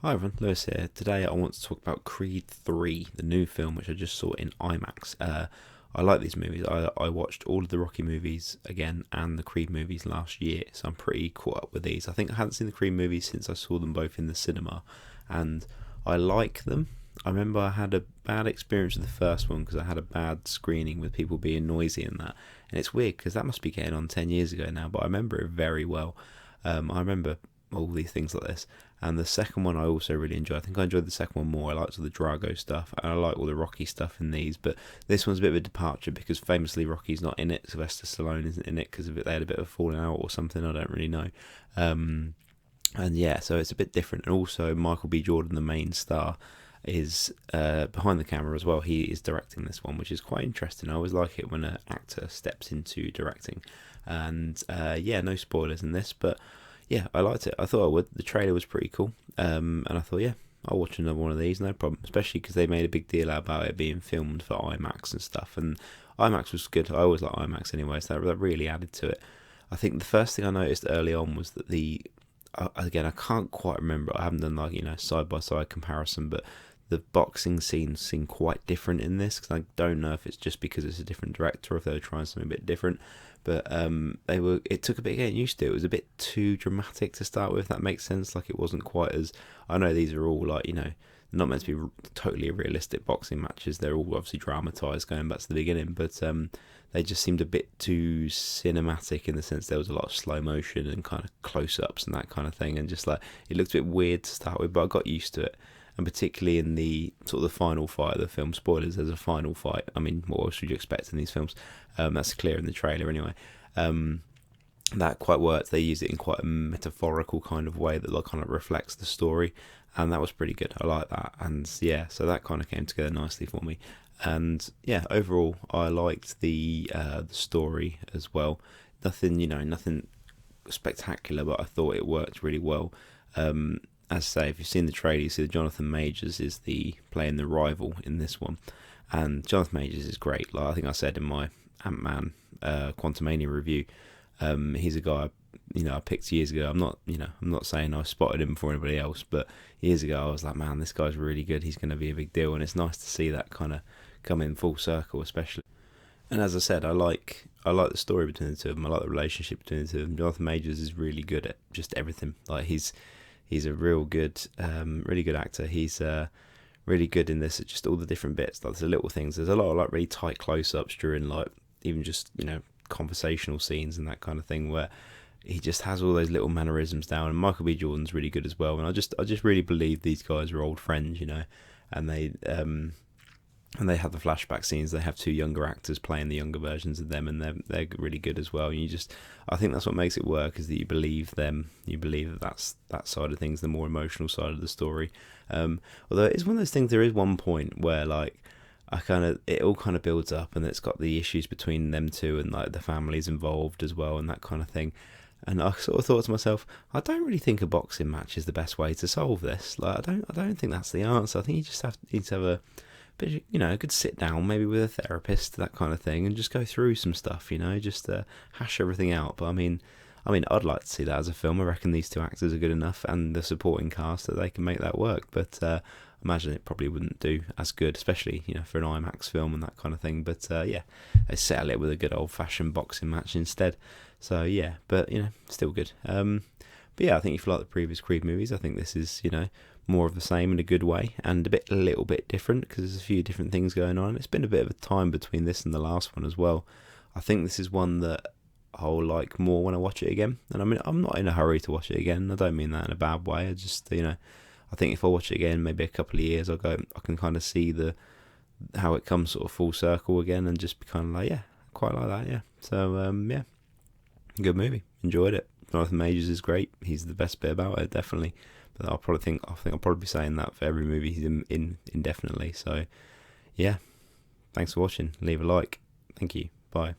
Hi everyone, Lewis here. Today I want to talk about Creed 3, the new film which I just saw in Imax. I like these movies. I watched all of the Rocky movies again and the Creed movies last year, so I'm pretty caught up with these. I think I hadn't seen the Creed movies since I saw them both in the cinema, and I like them. I remember I had a bad experience with the first one because I had a bad screening with people being noisy and that. And it's weird because that must be getting on 10 years ago now, but I remember it very well. I remember all these things like this. And the second one I also really enjoyed. I think I enjoyed the second one more. I liked all the Drago stuff, and I like all the Rocky stuff in these. But this one's a bit of a departure because famously Rocky's not in it. Sylvester Stallone isn't in it because they had a bit of a falling out or something. I don't really know. And yeah, so it's a bit different. And also Michael B. Jordan, the main star, is behind the camera as well. He is directing this one, which is quite interesting. I always like it when an actor steps into directing. And yeah, no spoilers in this, but yeah, I liked it. I thought I would. The trailer was pretty cool, and I thought, yeah, I'll watch another one of these, no problem. Especially because they made a big deal about it being filmed for IMAX and stuff, and IMAX was good. I always like IMAX anyway, so that really added to it. I think the first thing I noticed early on was that again, I can't quite remember. I haven't done side by side comparison, but the boxing scenes seem quite different in this because I don't know if it's just because it's a different director or if they were trying something a bit different. But it took a bit getting used to. It was a bit too dramatic to start with. If that makes sense. Like it wasn't quite as. I know these are all they're not meant to be totally realistic boxing matches. They're all obviously dramatized going back to the beginning, but they just seemed a bit too cinematic in the sense there was a lot of slow motion and kind of close ups and that kind of thing, and just like it looked a bit weird to start with, but I got used to it. And particularly in the sort of the final fight of the film, spoilers, there's a final fight. I mean, what else would you expect in these films? That's clear in the trailer anyway. That quite works. They use it in quite a metaphorical kind of way that like kind of reflects the story, and that was pretty good. I like that, and yeah, so that kind of came together nicely for me. And yeah, overall, I liked the story as well. Nothing spectacular, but I thought it worked really well. As I say, if you've seen the trailer, you see that Jonathan Majors is playing the rival in this one, and Jonathan Majors is great. Like I think I said in my Ant-Man Quantumania review, he's a guy I picked years ago. I'm not saying I spotted him before anybody else, but years ago I was like, man, this guy's really good. He's going to be a big deal, and it's nice to see that kind of come in full circle, especially. And as I said, I like the story between the two of them. I like the relationship between the two of them. Jonathan Majors is really good at just everything. Like he's a really good actor. He's really good in this at just all the different bits, like the little things. There's a lot of like really tight close-ups during like even just conversational scenes and that kind of thing where he just has all those little mannerisms down. And Michael B. Jordan's really good as well. And I just really believe these guys are old friends, and they have the flashback scenes. They have two younger actors playing the younger versions of them, and they're really good as well. And I think that's what makes it work, is that you believe them. You believe that's that side of things, the more emotional side of the story. Although it's one of those things. There is one point where like it all kind of builds up, and it's got the issues between them two, and like the families involved as well, and that kind of thing. And I sort of thought to myself, I don't really think a boxing match is the best way to solve this. Like I don't think that's the answer. I think you just need to have but a good sit down, maybe with a therapist, that kind of thing, and just go through some stuff, just hash everything out. But I mean, I'd like to see that as a film. I reckon these two actors are good enough, and the supporting cast, that they can make that work. But I imagine it probably wouldn't do as good, especially for an IMAX film and that kind of thing. But yeah, they settle it with a good old-fashioned boxing match instead. So yeah, but still good. But yeah, I think if you like the previous Creed movies, I think this is more of the same in a good way, and a little bit different because there's a few different things going on. It's been a bit of a time between this and the last one as well. I think this is one that I'll like more when I watch it again. And I mean, I'm not in a hurry to watch it again. I don't mean that in a bad way. I just I think if I watch it again, maybe a couple of years, I can kind of see how it comes sort of full circle again, and just be kind of like, yeah, quite like that, yeah. So yeah, good movie, enjoyed it. Jonathan Majors is great. He's the best bit about it, definitely. But I think I'll probably be saying that for every movie he's in indefinitely. So yeah, thanks for watching. Leave a like. Thank you. Bye.